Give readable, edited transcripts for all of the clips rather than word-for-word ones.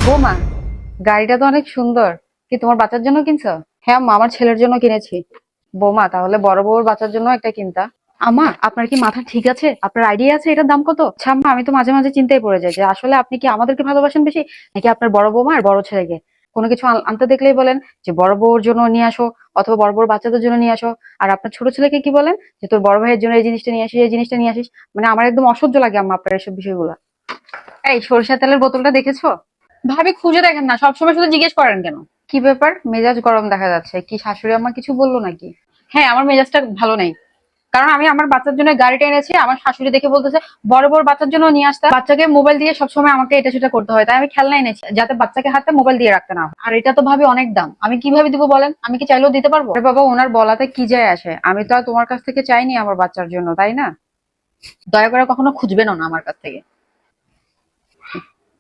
বৌমা, গাড়িটা তো অনেক সুন্দর। কি তোমার বাচ্চার জন্য কিনছো? হ্যাঁ আম্মা, আমার ছেলের জন্য কিনেছি। বৌমা, তাহলে বড় বউর বাচ্চার জন্য একটা কিনতা। আম্মা, আপনার কি মাথা ঠিক আছে? আপনার আইডিয়া আছে এটার দাম কত? আচ্ছা আম্মা, আমি তো মাঝে মাঝে চিন্তায় পড়ে যাই যে আসলে আপনি কি আমাদেরকে ভালোবাসেন বেশি, নাকি আপনার বড় বৌমা আর বড় ছেলেকে? কোনো কিছু আনতে দেখলেই বলেন যে বড় বউর জন্য নিয়ে আসো, অথবা বড় বউর বাচ্চাদের জন্য নিয়ে আসো। আর আপনার ছোট ছেলেকে কি বলেন যে তোর বড় ভাইয়ের জন্য এই জিনিসটা নিয়ে আসিস, এই জিনিসটা নিয়ে আসিস। মানে আমার একদম অসহ্য লাগে আম্মা আপনার এসব বিষয়গুলো। এই সরিষার তেলের বোতলটা দেখেছো? ভাবি খুঁজে দেখেন না, সবসময় শুধু জিজ্ঞেস করেন কেন? কি ব্যাপার, মেজাজ গরম দেখা যাচ্ছে? কি শাশুড়ি আম্মা কিছু বললো নাকি? হ্যাঁ, আমার মেজাজটা ভালো নেই। কারণ আমি আমার বাচ্চার জন্য গাড়িটা এনেছি, আমার শাশুড়ি দেখে বলতেছে বড় বড় বাচ্চার জন্য নিয়ে আসতে, বাচ্চাকে মোবাইল দিয়ে সবসময় আমাকে এটা সেটা করতে হয়, তাই আমি খেলনা এনেছি যাতে বাচ্চাকে হাতে মোবাইল দিয়ে রাখতে না হয়। আর এটা তো ভাবি অনেক দাম, আমি কিভাবে দিব বলেন? আমি কি চাইলেও দিতে পারবো? আরে বাবা, ওনার বলাতে কি যায় আসে? আমি তো আর তোমার কাছ থেকে চাইনি আমার বাচ্চার জন্য, তাই না? দয়া করে কখনো খুঁজবেনও না আমার কাছ থেকে।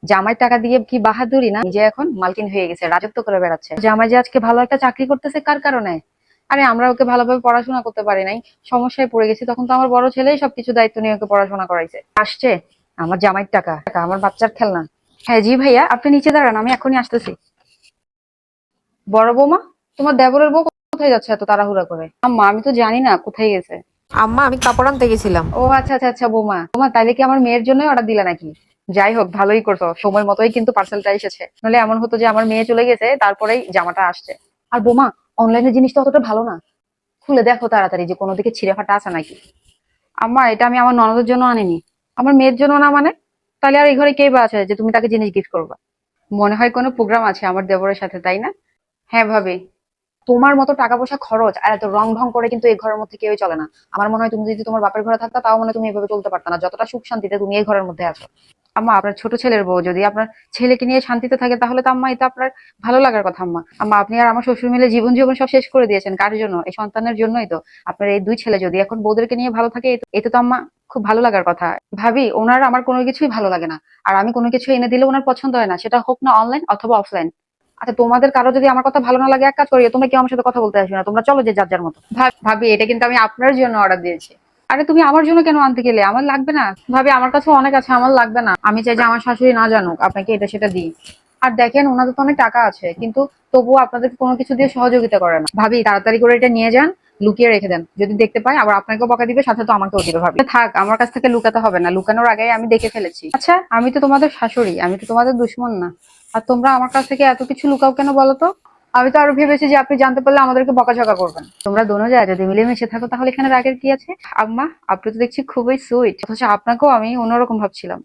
জামাই টাকা দিয়ে কি বাহাদুরি না, নিজে এখন মালকিন হয়ে গেছে, রাজত্ব করে বেড়াচ্ছে। জামাই যে আজকে ভালো একটা চাকরি করতেছে কার কারণে? আরে আমরা ওকে ভালোভাবে পড়াশোনা করতে পারি নাই, সমস্যায় পড়ে গেছি, তখন তো আমার বড় ছেলেই সবকিছু দায়িত্ব নিয়ে ওকে পড়াশোনা করাইছে। আসছে আমার জামাইয়ের টাকা, টাকা আমার বাচ্চার খেলনা। হ্যাঁ জি ভাইয়া, আপনি নিচে দাঁড়ান, আমি এখনই আসতেছি। বড় বৌমা, তোমার দেবরের বউ কোথায় যাচ্ছে এত তাড়াহুড়া করে? আম্মা, আমি তো জানি না কোথায় গেছে। আম্মা, আমি কাপড় আনতে গেছিলাম। ও আচ্ছা আচ্ছা আচ্ছা, বৌমা বৌমা, তাইলে কি আমার মেয়ের জন্যই অর্ডার দিলা নাকি? যাই হোক, ভালোই করছো, সময় মতোই কিন্তু পার্সেলটা এসেছে, নাহলে এমন হতো যে আমার মেয়ে চলে গেছে তারপরেই জামাটা আসছে। আর বোমা, অনলাইনের জিনিসটা অতটা ভালো না, খুলে দেখো তাড়াতাড়ি যে কোনো দিকে ছিঁড়ে ফাটা আছে নাকি। আম্মা, এটা আমি আমার ননদের জন্য আনিনি। আমার মেয়ের জন্য না মানে? তাহলে আর এই ঘরে কে বা আছে যে তুমি তাকে জিনিস গিফট করবা? মনে হয় কোনো প্রোগ্রাম আছে আমার দেবরের সাথে, তাই না? হ্যাঁ ভাবি, তোমার মতো টাকা পয়সা খরচ আর এত রং ঢং করে কিন্তু এই ঘরের মধ্যে কেউই চলে না। আমার মনে হয় তুমি যদি তোমার বাপের ঘরে থাকতা তাও মনে হয় তুমি এভাবে চলতে পারতা না, যতটা সুখ শান্তিতে তুমি এই ঘরের মধ্যে আছো। আম্মা, আপনার ছোট ছেলের বউ যদি আপনার ছেলেকে নিয়ে শান্তিতে থাকে তাহলে তো আম্মা এটা আপনার ভালো লাগার কথা। আম্মা আম্মা, আপনি আর আমার শ্বশুর মিলে জীবন জীবন সব শেষ করে দিয়েছেন কার জন্য? এই সন্তানের জন্যই তো। আপনার এই দুই ছেলে যদি এখন বউদেরকে নিয়ে ভালো থাকে, এটা তো আম্মা খুব ভালো লাগার কথা। ভাবি, ওনার আমার কোনো কিছুই ভালো লাগে না। আর আমি কোনো কিছু এনে দিলে ওনার পছন্দ হয় না, সেটা হোক না অনলাইন অথবা অফলাইন। আচ্ছা, তোমাদের কারো যদি আমার কথা ভালো না লাগে, এক কাজ করি, তোমরা কেউ আমার সাথে কথা বলতে আসবে না, তোমরা চলো যে যার যার মতো। ভাবি, এটা কিন্তু আমি আপনার জন্য অর্ডার দিয়েছি। আরে তুমি আমার জন্য কেন আনতে গেলে? আমার লাগবে না ভাবি, আমার কাছে অনেক আছে, আমার লাগবে না। আমি চাই যে আমার শাশুড়ি না জানুক আপনাকে এটা সেটা দিই। আর দেখেন, ওনাদের তো অনেক টাকা আছে, কিন্তু তবুও আপনাদেরকে কোনো কিছু দিয়ে সহযোগিতা করে না। ভাবি, তাড়াতাড়ি করে এটা নিয়ে যান, লুকিয়ে রেখে দেন, যদি দেখতে পাই আবার আপনাকেও বকা দিবে, সাথে তো আমাকেও দিবে। ভাবি থাক, আমার কাছ থেকে লুকাতে হবে না, লুকানোর আগে আমি দেখে ফেলেছি। আচ্ছা, আমি তো তোমাদের শাশুড়ি, আমি তো তোমাদের দুশ্মন না। আর তোমরা আমার কাছ থেকে এত কিছু লুকাও কেন বলো তো? আমি তো আরো ভেবেছি যে আপনি জানতে পারলে আমাদেরকে বকাঝকা করবেন। তোমরা দোনো যায় যদি মিলেমিশে থাকো তাহলে এখানে রাগের কি আছে? আম্মা, আপনি তো দেখছি খুবই সুইট, অথচ আপনাকেও আমি অন্যরকম ভাবছিলাম।